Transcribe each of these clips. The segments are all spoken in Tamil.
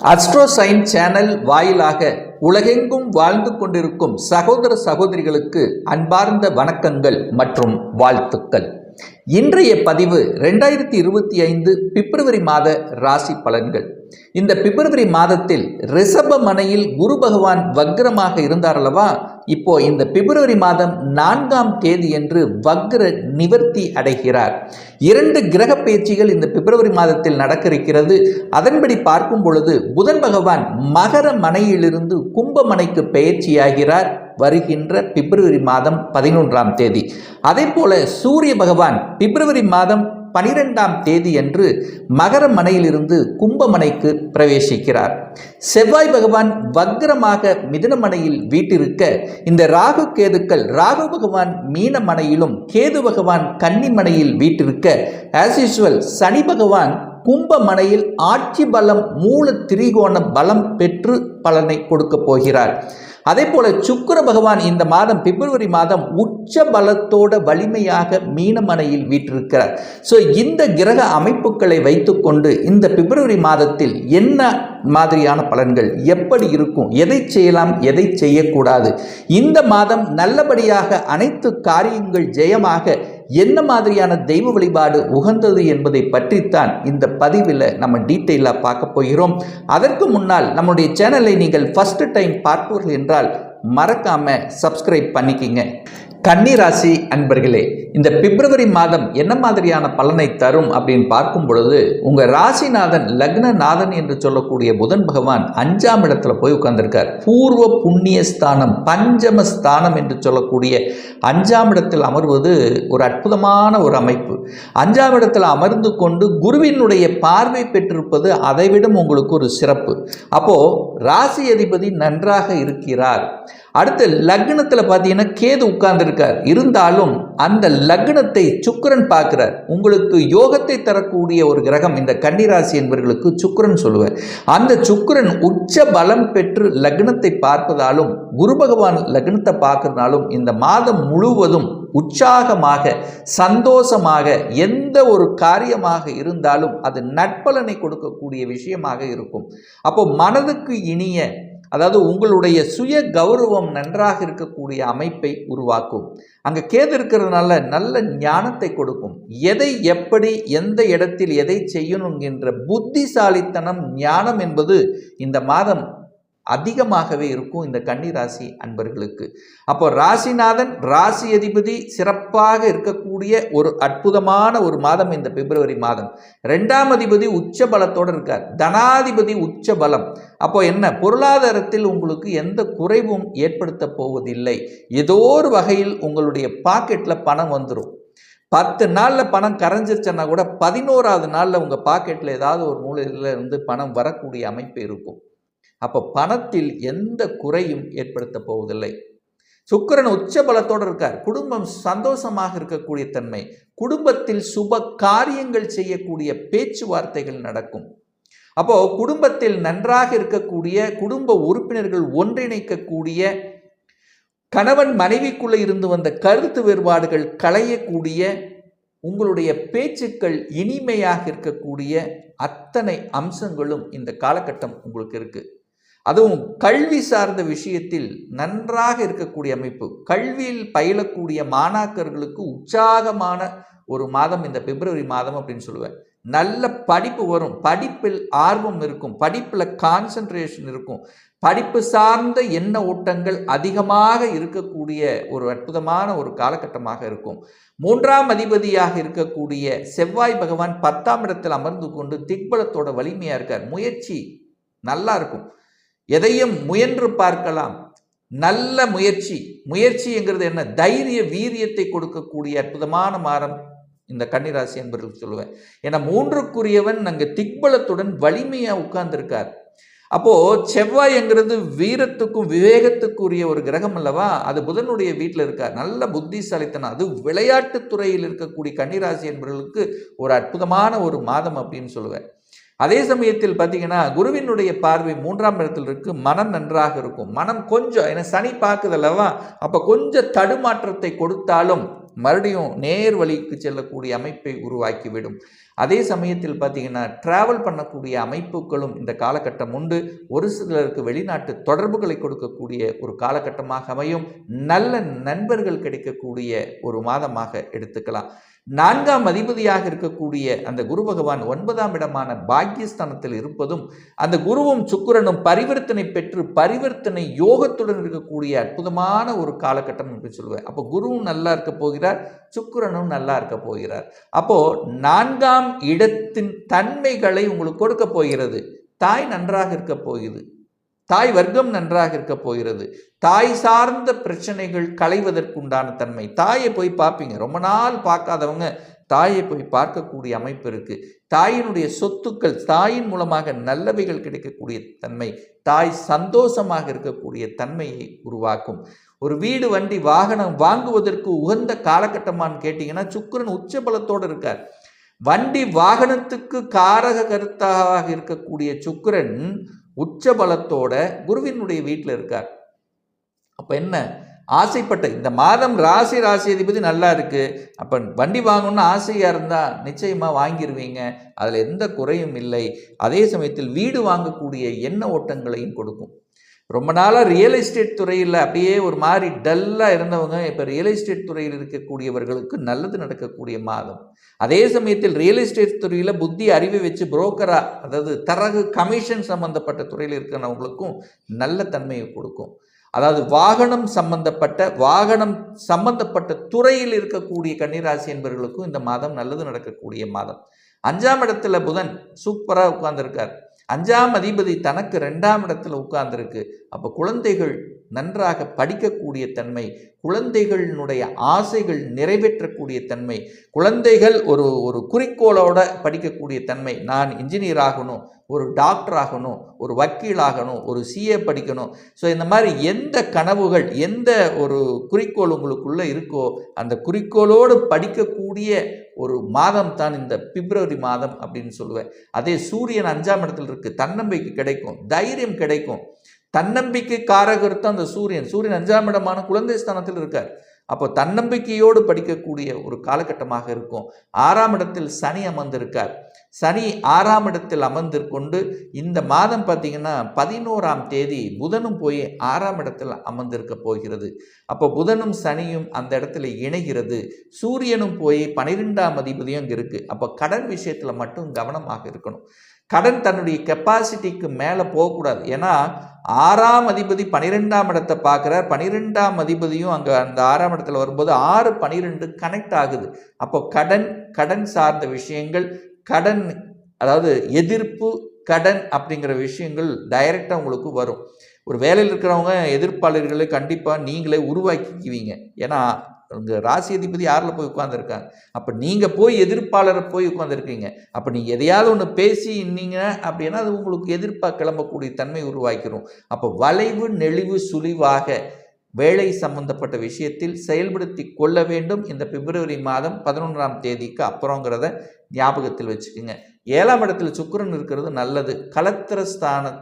அஸ்ட்ரோசைன் சேனல் வாயிலாக உலகெங்கும் வாழ்ந்து கொண்டிருக்கும் சகோதர சகோதரிகளுக்கு அன்பார்ந்த வணக்கங்கள் மற்றும் வாழ்த்துக்கள். இன்றைய பதிவு 2025 பிப்ரவரி மாத ராசி பலன்கள். இந்த பிப்ரவரி மாதத்தில் ரிஷப மனையில் குரு பகவான் வக்ரமாக இருந்தார் அல்லவா? இப்போ இந்த பிப்ரவரி மாதம் 4ஆம் தேதி என்று வக்ர நிவர்த்தி அடைகிறார். 2 கிரக பயிற்சிகள் இந்த பிப்ரவரி மாதத்தில் நடக்க இருக்கிறது. அதன்படி பார்க்கும் பொழுது புதன் பகவான் மகர மனையிலிருந்து கும்ப மனைக்கு பெயர்ச்சியாகிறார் வருகின்ற பிப்ரவரி மாதம் 11ஆம் தேதி. அதே போல சூரிய பகவான் பிப்ரவரி மாதம் 12ஆம் தேதி என்று மகர மனையிலிருந்து கும்பமனைக்கு பிரவேசிக்கிறார். செவ்வாய் பகவான் வக்ரமாக மிதுன மனையில் வீட்டிருக்க இந்த ராகு கேதுக்கள், ராகு பகவான் மீன மனையிலும் கேது பகவான் கன்னி மனையில் வீட்டிருக்க, ஆஸ் யூசுவல் சனி பகவான் கும்ப மனையில் ஆட்சி பலம் மூல திரிகோண பலம் பெற்று பலனை கொடுக்க போகிறார். அதே போல சுக்கிர பகவான் இந்த மாதம் பிப்ரவரி மாதம் உச்ச பலத்தோட வலிமையாக மீனமனையில் வீற்றிருக்கிறார். ஸோ இந்த கிரக அமைப்புகளை வைத்துக்கொண்டு இந்த பிப்ரவரி மாதத்தில் என்ன மாதிரியான பலன்கள் எப்படி இருக்கும், எதை செய்யலாம் எதை செய்யக்கூடாது, இந்த மாதம் நல்லபடியாக அனைத்து காரியங்கள் ஜெயமாக என்ன மாதிரியான தெய்வ வழிபாடு உகந்தது என்பதை பற்றித்தான் இந்த பதிவில் நம்ம டீட்டெயிலாக பார்க்க போகிறோம். அதற்கு முன்னால் நம்முடைய சேனலை நீங்கள் ஃபர்ஸ்ட் டைம் பார்ப்பவர்கள் என்றால் மறக்காம சப்ஸ்கிரைப் பண்ணிக்கிங்க. கன்னிராசி அன்பர்களே, இந்த பிப்ரவரி மாதம் என்ன மாதிரியான பலனை தரும் அப்படின்னு பார்க்கும் பொழுது, உங்கள் ராசிநாதன் லக்னநாதன் என்று சொல்லக்கூடிய புதன் பகவான் 5ஆம் இடத்துல போய் உட்கார்ந்திருக்கார். பூர்வ புண்ணிய ஸ்தானம், பஞ்சம ஸ்தானம் என்று சொல்லக்கூடிய 5ஆம் இடத்தில் அமர்வது ஒரு அற்புதமான ஒரு அமைப்பு. 5ஆம் இடத்தில் அமர்ந்து கொண்டு குருவினுடைய பார்வை பெற்றிருப்பது அதைவிட உங்களுக்கு ஒரு சிறப்பு. அப்போ ராசி அதிபதி நன்றாக இருக்கிறார். அடுத்த லக்னத்தில் பார்த்தீங்கன்னா கேது உட்கார்ந்துருக்கார். இருந்தாலும் அந்த லக்னத்தை சுக்கிரன் பார்க்கிறார். உங்களுக்கு யோகத்தை தரக்கூடிய ஒரு கிரகம் இந்த கன்னிராசி என்பவர்களுக்கு சுக்கிரன் சொல்லுவேன். அந்த சுக்கிரன் உச்ச பலம் பெற்று லக்னத்தை பார்ப்பதாலும் குரு பகவான் லக்னத்தை பார்க்கறதாலும் இந்த மாதம் முழுவதும் உற்சாகமாக சந்தோஷமாக எந்த ஒரு காரியமாக இருந்தாலும் அது நற்பலனை கொடுக்கக்கூடிய விஷயமாக இருக்கும். அப்போ மனதுக்கு இனிய, அதாவது உங்களுடைய சுய கௌரவம் நன்றாக இருக்கக்கூடிய அமைப்பை உருவாக்கும். அங்கே கேது இருக்கிறதுனால நல்ல ஞானத்தை கொடுக்கும். எதை எப்படி எந்த இடத்தில் எதை செய்யணும் என்ற புத்திசாலித்தனம் ஞானம் என்பது இந்த மாதம் அதிகமாகவே இருக்கும் இந்த கன்னிராசி அன்பர்களுக்கு. அப்போ ராசிநாதன் ராசி அதிபதி சிறப்பாக இருக்கக்கூடிய ஒரு அற்புதமான ஒரு மாதம் இந்த பிப்ரவரி மாதம். 2ஆம் அதிபதி உச்ச பலத்தோடு இருக்கார். தனாதிபதி உச்ச பலம். அப்போ என்ன, பொருளாதாரத்தில் உங்களுக்கு எந்த குறைவும் ஏற்படுத்த போவதில்லை. ஏதோ ஒரு வகையில் உங்களுடைய பாக்கெட்டில் பணம் வந்துடும். 10 நாளில் பணம் கரைஞ்சிருச்சுன்னா கூட 11ஆவது நாளில் உங்கள் பாக்கெட்டில் ஏதாவது ஒரு மூலையில் இருந்து பணம் வரக்கூடிய அமைப்பு இருக்கும். அப்போ பணத்தில் எந்த குறையும் ஏற்படுத்த போவதில்லை. சுக்கிரன் உச்ச பலத்தோடு இருக்கார். குடும்பம் சந்தோஷமாக இருக்கக்கூடிய தன்மை, குடும்பத்தில் சுப காரியங்கள் செய்யக்கூடிய பேச்சுவார்த்தைகள் நடக்கும். அப்போ குடும்பத்தில் நன்றாக இருக்கக்கூடிய குடும்ப உறுப்பினர்கள் ஒன்றிணைக்கக்கூடிய, கணவன் மனைவிக்குள்ள இருந்து வந்த கருத்து வேறுபாடுகள் களையக்கூடிய, உங்களுடைய பேச்சுக்கள் இனிமையாக இருக்கக்கூடிய அத்தனை அம்சங்களும் இந்த காலகட்டம் உங்களுக்கு இருக்கு. அதுவும் கல்வி சார்ந்த விஷயத்தில் நன்றாக இருக்கக்கூடிய அமைப்பு. கல்வியில் பயிலக்கூடிய மாணாக்கர்களுக்கு உற்சாகமான ஒரு மாதம் இந்த பிப்ரவரி மாதம் அப்படின்னு சொல்லுவேன். நல்ல படிப்பு வரும், படிப்பில் ஆர்வம் இருக்கும், படிப்பில் கான்சன்ட்ரேஷன் இருக்கும், படிப்பு சார்ந்த எண்ண ஓட்டங்கள் அதிகமாக இருக்கக்கூடிய ஒரு அற்புதமான ஒரு காலகட்டமாக இருக்கும். 3ஆம் அதிபதியாக இருக்கக்கூடிய செவ்வாய் பகவான் 10ஆம் இடத்தில் அமர்ந்து கொண்டு திக்பலத்தோட வலிமையாக இருக்கார். முயற்சி நல்லா இருக்கும். எதையும் முயன்று பார்க்கலாம். நல்ல முயற்சி. முயற்சிங்கிறது என்ன, தைரிய வீரியத்தை கொடுக்கக்கூடிய அற்புதமான மாதம் இந்த கன்னிராசி என்பவர்களுக்கு சொல்லுவேன். ஏன்னா 3க்குரியவன் அங்கே திக்பலத்துடன் வலிமையாக உட்கார்ந்துருக்கார். அப்போது செவ்வாய்ங்கிறது வீரத்துக்கும் விவேகத்துக்குரிய ஒரு கிரகம் அல்லவா? அது புதனுடைய வீட்டில் இருக்கார். நல்ல புத்திசாலித்தனம். அது விளையாட்டுத்துறையில் இருக்கக்கூடிய கன்னிராசி என்பவர்களுக்கு ஒரு அற்புதமான ஒரு மாதம் அப்படின்னு சொல்லுவேன். அதே சமயத்தில் பார்த்தீங்கன்னா குருவினுடைய பார்வை 3ஆம் இடத்தில் இருக்கு. மனம் நன்றாக இருக்கும். மனம் கொஞ்சம், ஏன்னா சனி பார்க்குதல்லவா, அப்போ கொஞ்சம் தடுமாற்றத்தை கொடுத்தாலும் மறுபடியும் நேர் வழிக்கு செல்லக்கூடிய அமைப்பை உருவாக்கிவிடும். அதே சமயத்தில் பார்த்தீங்கன்னா டிராவல் பண்ணக்கூடிய அமைப்புகளும் இந்த காலகட்டம் உண்டு. ஒரு சிலருக்கு வெளிநாட்டு தொடர்புகளை கொடுக்கக்கூடிய ஒரு காலகட்டமாக அமையும். நல்ல நண்பர்கள் கிடைக்கக்கூடிய ஒரு மாதமாக எடுத்துக்கலாம். 4ஆம் அதிபதியாக இருக்கக்கூடிய அந்த குரு பகவான் 9ஆம் இடமான பாக்கியஸ்தானத்தில் இருப்பதும், அந்த குருவும் சுக்கிரனும் பரிவர்த்தனை பெற்று பரிவர்த்தனை யோகத்துடன் இருக்கக்கூடிய அற்புதமான ஒரு காலகட்டம் என்று சொல்லுவேன். அப்போ குருவும் நல்லா இருக்க போகிறார், சுக்கிரனும் நல்லா இருக்க போகிறார். அப்போ 4ஆம் இடத்தின் தன்மைகளை உங்களுக்கு கொடுக்க போகிறது. தாய் நன்றாக இருக்க போகுது, தாய் வர்க்கம் நன்றாக இருக்க போகிறது, தாய் சார்ந்த பிரச்சனைகள் களைவதற்குண்டான தன்மை. தாயை போய் பார்ப்பீங்க, ரொம்ப நாள் பார்க்காதவங்க தாயை போய் பார்க்கக்கூடிய அமைப்பு இருக்கு. தாயினுடைய சொத்துக்கள், தாயின் மூலமாக நல்லவைகள் கிடைக்கக்கூடிய தன்மை, தாய் சந்தோஷமாக இருக்கக்கூடிய தன்மையை உருவாக்கும். ஒரு வீடு வண்டி வாகனம் வாங்குவதற்கு உகந்த காலகட்டமானு கேட்டீங்கன்னா சுக்கிரன் உச்ச பலத்தோடு இருக்கார். வண்டி வாகனத்துக்கு காரக கருத்தாக இருக்கக்கூடிய சுக்கிரன் உச்ச பலத்தோட குருவினுடைய வீட்டில் இருக்கார். அப்போ என்ன ஆசைப்பட்ட இந்த மாதம் ராசி அதிபதி நல்லா இருக்கு. அப்போ வண்டி வாங்கணும்னு ஆசையாக இருந்தால் நிச்சயமாக வாங்கிடுவீங்க, அதில் எந்த குறையும் இல்லை. அதே சமயத்தில் வீடு வாங்கக்கூடிய எண்ண ஓட்டங்களையும் கொடுக்கும். ரொம்ப நாளாக ரியல் எஸ்டேட் துறையில் அப்படியே ஒரு மாதிரி டல்லாக இருந்தவங்க இப்போ ரியல் எஸ்டேட் துறையில் இருக்கக்கூடியவர்களுக்கு நல்லது நடக்கக்கூடிய மாதம். அதே சமயத்தில் ரியல் எஸ்டேட் துறையில் புத்தி அறிவை வச்சு புரோக்கராக, அதாவது தரகு கமிஷன் சம்பந்தப்பட்ட துறையில் இருக்கிறவங்களுக்கும் நல்ல தன்மையை கொடுக்கும். அதாவது வாகனம் சம்பந்தப்பட்ட துறையில் இருக்கக்கூடிய கன்னிராசி என்பவர்களுக்கும் இந்த மாதம் நல்லது நடக்கக்கூடிய மாதம். 5ஆம் இடத்துல புதன் சூப்பராக உட்கார்ந்துருக்கார். 5ஆம் அதிபதி தனக்கு 2ஆம் இடத்துல உட்கார்ந்துருக்கு. அப்போ குழந்தைகள் நன்றாக படிக்கக்கூடிய தன்மை, குழந்தைகளினுடைய ஆசைகள் நிறைவேற்றக்கூடிய தன்மை, குழந்தைகள் ஒரு குறிக்கோளோட படிக்கக்கூடிய தன்மை. நான் இன்ஜினியர் ஆகணும், ஒரு டாக்டர் ஆகணும், ஒரு வக்கீல் ஆகணும், ஒரு சிஏ படிக்கணும். ஸோ இந்த மாதிரி எந்த கனவுகள், எந்த ஒரு குறிக்கோள் உங்களுக்குள்ளே இருக்கோ அந்த குறிக்கோளோடு படிக்கக்கூடிய ஒரு மாதம் தான் இந்த பிப்ரவரி மாதம் அப்படின்னு சொல்லுவேன். அதே சூரியன் 5ஆம் இடத்துல இருக்குது, தன்னம்பிக்கை கிடைக்கும், தைரியம் கிடைக்கும். தன்னம்பிக்கை காரகர்த்தம் அந்த சூரியன் 5ஆம் இடமான குழந்தை ஸ்தானத்தில் இருக்கார். அப்போ தன்னம்பிக்கையோடு படிக்கக்கூடிய ஒரு காலகட்டமாக இருக்கும். 6ஆம் இடத்தில் சனி அமர்ந்திருக்கார். சனி 6ஆம் இடத்தில் அமர்ந்திருக்கொண்டு இந்த மாதம் பார்த்தீங்கன்னா 11ஆம் தேதி புதனும் போய் 6ஆம் இடத்தில் அமர்ந்திருக்க போகிறது. அப்போ புதனும் சனியும் அந்த இடத்துல இணைகிறது. சூரியனும் போய் 12ஆம் அதிபதியும் இங்கே இருக்குது. அப்போ கடன் விஷயத்தில் மட்டும் கவனமாக இருக்கணும். கடன் தன்னுடைய கெப்பாசிட்டிக்கு மேலே போகக்கூடாது. ஏன்னா 6ஆம் அதிபதி 12ஆம் இடத்தை பார்க்குறார். 12ஆம் அதிபதியும் அங்கே அந்த 6ஆம் இடத்துல வரும்போது 6-12 கனெக்ட் ஆகுது. அப்போ கடன் சார்ந்த விஷயங்கள், கடன் அதாவது எதிர்ப்பு கடன் அப்படிங்கிற விஷயங்கள் டைரெக்டாக உங்களுக்கு வரும். ஒரு வேலையில் இருக்கிறவங்க எதிர்ப்பாளர்களை கண்டிப்பாக நீங்களே உருவாக்கிக்குவீங்க. ஏன்னா உங்கள் ராசி அதிபதி 6ல் போய் உட்காந்துருக்காங்க. அப்போ நீங்கள் போய் எதிர்ப்பாளரை போய் உட்காந்துருக்கீங்க. அப்போ நீங்கள் எதையாவது ஒன்று பேசி இன்னீங்க அப்படின்னா அது உங்களுக்கு எதிர்ப்பாக கிளம்பக்கூடிய தன்மை உருவாக்கிறோம். அப்போ வளைவு நெளிவு சுழிவாக வேலை சம்பந்தப்பட்ட விஷயத்தில் செயல்படுத்தி கொள்ள வேண்டும். இந்த பிப்ரவரி மாதம் 11ஆம் தேதிக்கு அப்புறங்கிறத ஞாபகத்தில் வச்சுக்கோங்க. 7ஆம் இடத்தில் சுக்கிரன் இருக்கிறது நல்லது. கலத்திரஸ்தான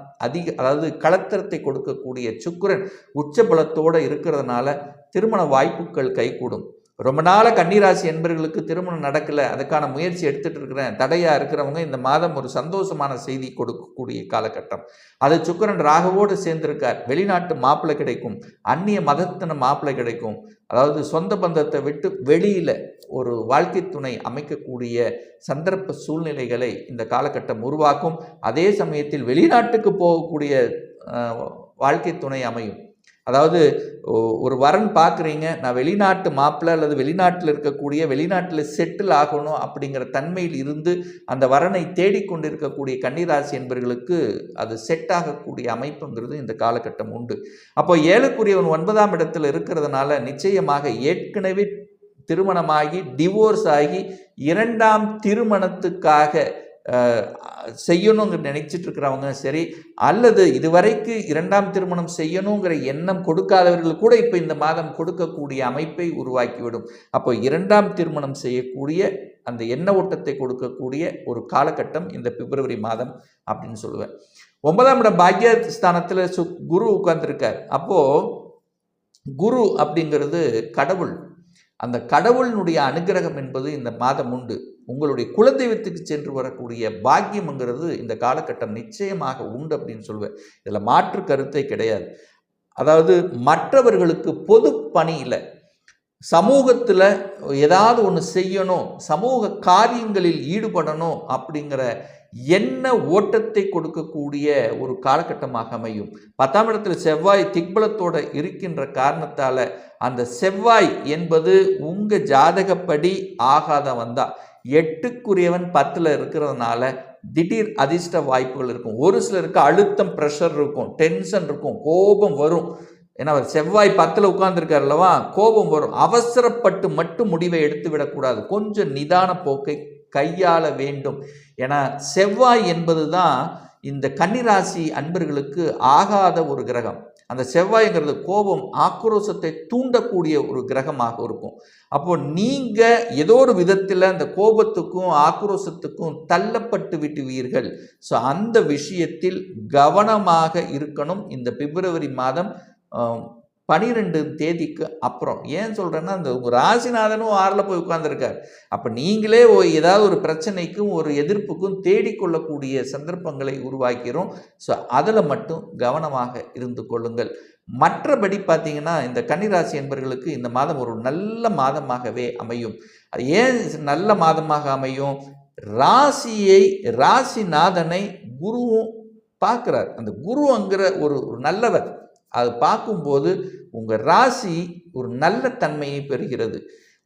அதாவது கலத்திரத்தை கொடுக்கக்கூடிய சுக்கிரன் உச்சபலத்தோடு இருக்கிறதுனால திருமண வாய்ப்புகள் கைகூடும். ரொம்ப நாளாக கன்னிராசி என்பவர்களுக்கு திருமணம் நடக்கலை, அதுக்கான முயற்சி எடுத்துகிட்டு இருக்கிறேன், தடையாக இருக்கிறவங்க இந்த மாதம் ஒரு சந்தோஷமான செய்தி கொடுக்கக்கூடிய காலகட்டம். அது சுக்கிரன் ராகுவோடு சேர்ந்திருக்கார். வெளிநாட்டு மாப்பிள்ளை கிடைக்கும், அந்நிய மதத்தின மாப்பிள்ளை கிடைக்கும். அதாவது சொந்த பந்தத்தை விட்டு வெளியில் ஒரு வாழ்க்கை துணை அமைக்கக்கூடிய சந்தர்ப்ப சூழ்நிலைகளை இந்த காலகட்டம் உருவாக்கும். அதே சமயத்தில் வெளிநாட்டுக்கு போகக்கூடிய வாழ்க்கை துணை அமையும். அதாவது ஒரு வரன் பார்க்குறீங்க, நான் வெளிநாட்டு மாப்பிள்ளை அல்லது வெளிநாட்டில் இருக்கக்கூடிய வெளிநாட்டில் செட்டில் ஆகணும் அப்படிங்கிற தன்மையில் இருந்து அந்த வரனை தேடிக்கொண்டு இருக்கக்கூடிய கன்னிராசி என்பவர்களுக்கு அது செட் ஆகக்கூடிய அமைப்புங்கிறது இந்த காலகட்டம் உண்டு. அப்போ 7க்குரியவன் 9ஆம் இடத்தில் இருக்கிறதுனால நிச்சயமாக ஏற்கனவே திருமணமாகி டிவோர்ஸ் ஆகி 2ஆம் திருமணத்துக்காக செய்யணுங்கிற நினைச்சிட்டு இருக்கிறவங்க சரி, அல்லது இதுவரைக்கு 2ஆம் திருமணம் செய்யணுங்கிற எண்ணம் கொடுக்காதவர்கள் கூட இப்போ இந்த மாதம் கொடுக்கக்கூடிய அமைப்பை உருவாக்கிவிடும். அப்போ 2ஆம் திருமணம் செய்யக்கூடிய அந்த எண்ண ஓட்டத்தை கொடுக்கக்கூடிய ஒரு காலகட்டம் இந்த பிப்ரவரி மாதம் அப்படின்னு சொல்லுவேன். 9ஆம் இடம் பாக்கியஸ்தானத்தில் குரு உட்கார்ந்துருக்கார். அப்போது குரு அப்படிங்கிறது கடவுள். அந்த கடவுளினுடைய அனுகிரகம் என்பது இந்த மாதம் உண்டு. உங்களுடைய குலதெய்வத்துக்கு சென்று வரக்கூடிய பாக்கியம்ங்கிறது இந்த காலகட்டம் நிச்சயமாக உண்டு அப்படின்னு சொல்லுவேன். இதில் மாற்று கருத்தை கிடையாது. அதாவது மற்றவர்களுக்கு பொது பணியில் சமூகத்தில் ஏதாவது ஒன்று செய்யணும், சமூக காரியங்களில் ஈடுபடணும் அப்படிங்கிற என்ன ஓட்டத்தை கொடுக்கக்கூடிய ஒரு காலகட்டமாக அமையும். 10ஆம் இடத்துல செவ்வாய் திக்பலத்தோடு இருக்கின்ற காரணத்தால் அந்த செவ்வாய் என்பது உங்கள் ஜாதகப்படி ஆகாதவன் தான். 8க்குரியவன் 10ல் இருக்கிறதுனால திடீர் அதிர்ஷ்ட வாய்ப்புகள் இருக்கும். ஒரு சிலருக்கு அழுத்தம், ப்ரெஷர் இருக்கும், டென்ஷன் இருக்கும், கோபம் வரும். ஏன்னா அவர் செவ்வாய் 10ல் உட்கார்ந்துருக்கார் அல்லவா, கோபம் வரும். அவசரப்பட்டு மட்டும் முடிவை எடுத்து விடக்கூடாது. கொஞ்சம் நிதான போக்கை கையாள வேண்டும். ஏன்னா செவ்வாய் என்பது தான் இந்த கன்னிராசி அன்பர்களுக்கு ஆகாத ஒரு கிரகம். அந்த செவ்வாய்ங்கிறது கோபம், ஆக்ரோஷத்தை தூண்டக்கூடிய ஒரு கிரகமாக இருக்கும். அப்போ நீங்கள் ஏதோ ஒரு விதத்தில் அந்த கோபத்துக்கும் ஆக்ரோஷத்துக்கும் தள்ளப்பட்டு விட்டுவீர்கள். ஸோ அந்த விஷயத்தில் கவனமாக இருக்கணும். இந்த பிப்ரவரி மாதம் 12 தேதிக்கு அப்புறம். ஏன் சொல்கிறேன்னா, அந்த ராசிநாதனும் 6ல் போய் உட்கார்ந்துருக்கார். அப்போ நீங்களே ஏதாவது ஒரு பிரச்சனைக்கும் ஒரு எதிர்ப்புக்கும் தேடிக்கொள்ளக்கூடிய சந்தர்ப்பங்களை உருவாக்கிறோம். ஸோ அதில் மட்டும் கவனமாக இருந்து கொள்ளுங்கள். மற்றபடி பார்த்தீங்கன்னா, இந்த கன்னிராசி என்பவர்களுக்கு இந்த மாதம் ஒரு நல்ல மாதமாகவே அமையும். அது ஏன் நல்ல மாதமாக அமையும்? ராசிநாதனை குருவும் பார்க்குறார். அந்த குருங்கிற ஒரு நல்லவர். அது பார்க்கும்போது உங்கள் ராசி ஒரு நல்ல தன்மையை பெறுகிறது.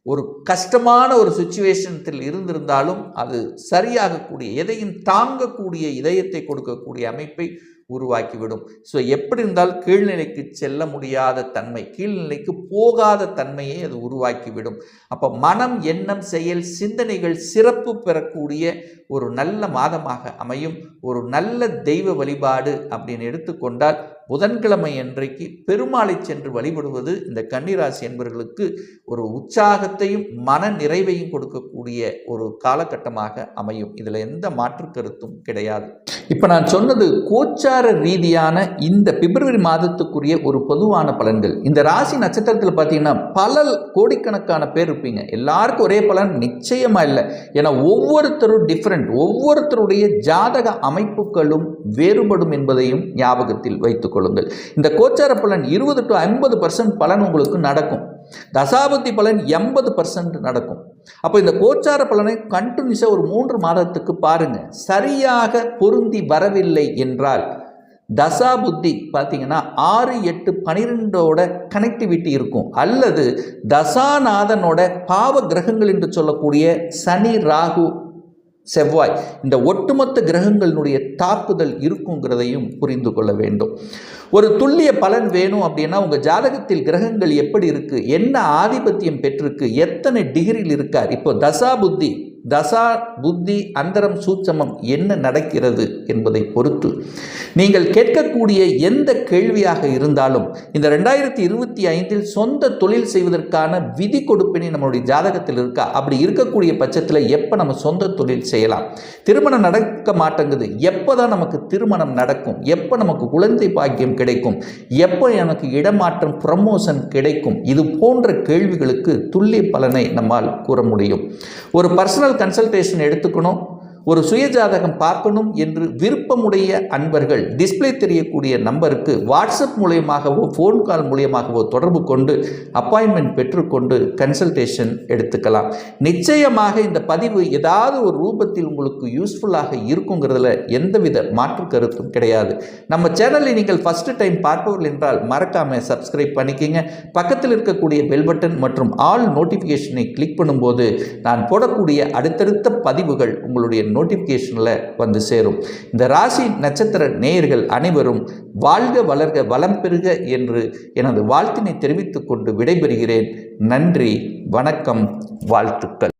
ஒரு கஷ்டமான ஒரு சுச்சுவேஷனத்தில் இருந்திருந்தாலும் அது சரியாகக்கூடிய, எதையும் தாங்கக்கூடிய இதயத்தை கொடுக்கக்கூடிய அமைப்பை உருவாக்கிவிடும். ஸோ எப்படி இருந்தால் கீழ்நிலைக்கு செல்ல முடியாத தன்மை, கீழ்நிலைக்கு போகாத தன்மையை அது உருவாக்கிவிடும். அப்போ மனம், எண்ணம், செயல், சிந்தனைகள் சிறப்பு பெறக்கூடிய ஒரு நல்ல மாதமாக அமையும். ஒரு நல்ல தெய்வ வழிபாடு அப்படின்னு எடுத்துக்கொண்டால் புதன்கிழமை அன்றைக்கு பெருமாளை சென்று வழிபடுவது இந்த கன்னிராசி என்பவர்களுக்கு ஒரு உற்சாகத்தையும் மன நிறைவையும் கொடுக்கக்கூடிய ஒரு காலகட்டமாக அமையும். இதில் எந்த மாற்று கருத்தும் கிடையாது. இப்போ நான் சொன்னது கோச்சார ரீதியான இந்த பிப்ரவரி மாதத்துக்குரிய ஒரு பொதுவான பலன்கள். இந்த ராசி நட்சத்திரத்தில் பார்த்தீங்கன்னா பல கோடிக்கணக்கான பேர் இருப்பீங்க. எல்லாருக்கும் ஒரே பலன் நிச்சயமாக இல்லை. ஏன்னா ஒவ்வொருத்தரும் டிஃப்ரெண்ட், ஒவ்வொருத்தருடைய ஜாதக அமைப்புகளும் வேறுபடும் என்பதையும் ஞாபகத்தில் வைத்துக் கொள்ளுங்கள். இந்த கோச்சார பலன் 20 to 50% பலன் உங்களுக்கு நடக்கும். தசாபுத்தி பலன் 80% நடக்கும். அப்போ இந்த கோச்சார பலனை கண்டினியூஸாக ஒரு 3 மாதத்துக்கு பாருங்க. சரியாக பொருந்தி வரவில்லை என்றால் தசாபுத்தி பார்த்தீங்கன்னா 6, 8, 12ஓட கனெக்டிவிட்டி இருக்கும். அல்லது தசாநாதனோட பாவ கிரகங்கள் என்று சொல்லக்கூடிய சனி, ராகு, செவ்வாய், இந்த ஒட்டுமொத்த கிரகங்களினுடைய தாக்குதல் இருக்குங்கிறதையும் புரிந்து கொள்ள வேண்டும். ஒரு துல்லிய பலன் வேணும் அப்படின்னா உங்கள் ஜாதகத்தில் கிரகங்கள் எப்படி இருக்குது, என்ன ஆதிபத்தியம் பெற்றிருக்கு, எத்தனை டிகிரியில் இருக்கார், இப்போ தசா புத்தி அந்தரம் சூட்சமம் என்ன நடக்கிறது என்பதை பொறுத்து நீங்கள் கேட்கக்கூடிய எந்த கேள்வியாக இருந்தாலும் இந்த 2025 சொந்த தொழில் செய்வதற்கான விதி கொடுப்பினை நம்மளுடைய ஜாதகத்தில் இருக்கா? அப்படி இருக்கக்கூடிய பட்சத்தில் எப்போ நம்ம சொந்த தொழில் செய்யலாம்? திருமணம் நடக்க மாட்டேங்குது, எப்போ தான் நமக்கு திருமணம் நடக்கும்? எப்போ நமக்கு குழந்தை பாக்கியம் கிடைக்கும்? எப்போ எனக்கு இடமாற்றம், ப்ரமோஷன் கிடைக்கும்? இது போன்ற கேள்விகளுக்கு துல்லிய பலனை நம்மால் கூற முடியும். ஒரு பர்சனல் கன்சல்டேஷன் எடுத்துக்கணும், ஒரு சுயஜாதகம் பார்க்கணும் என்று விருப்பமுடைய அன்பர்கள் டிஸ்பிளே தெரியக்கூடிய நம்பருக்கு வாட்ஸ்அப் மூலியமாகவோ ஃபோன் கால் மூலியமாகவோ தொடர்பு கொண்டு அப்பாயின்மெண்ட் பெற்றுக்கொண்டு கன்சல்டேஷன் எடுத்துக்கலாம். நிச்சயமாக இந்த பதிவு ஏதாவது ஒரு ரூபத்தில் உங்களுக்கு யூஸ்ஃபுல்லாக இருக்குங்கிறதுல எந்தவித மாற்று கருத்தும் கிடையாது. நம்ம சேனலை நீங்கள் ஃபர்ஸ்ட் டைம் பார்ப்பவர்கள் என்றால் மறக்காமல் சப்ஸ்கிரைப் பண்ணிக்கிங்க. பக்கத்தில் இருக்கக்கூடிய பெல் பட்டன் மற்றும் ஆல் நோட்டிஃபிகேஷனை கிளிக் பண்ணும்போது நான் போடக்கூடிய அடுத்தடுத்த பதிவுகள் உங்களுடைய நோட்டிஃபிகேஷனில் வந்து சேரும். இந்த ராசி நட்சத்திர நேயர்கள் அனைவரும் வாழ்க வளர்க வளம் பெறுக என்று எனது வாழ்த்தினை தெரிவித்துக் கொண்டு விடைபெறுகிறேன். நன்றி, வணக்கம், வாழ்த்துக்கள்.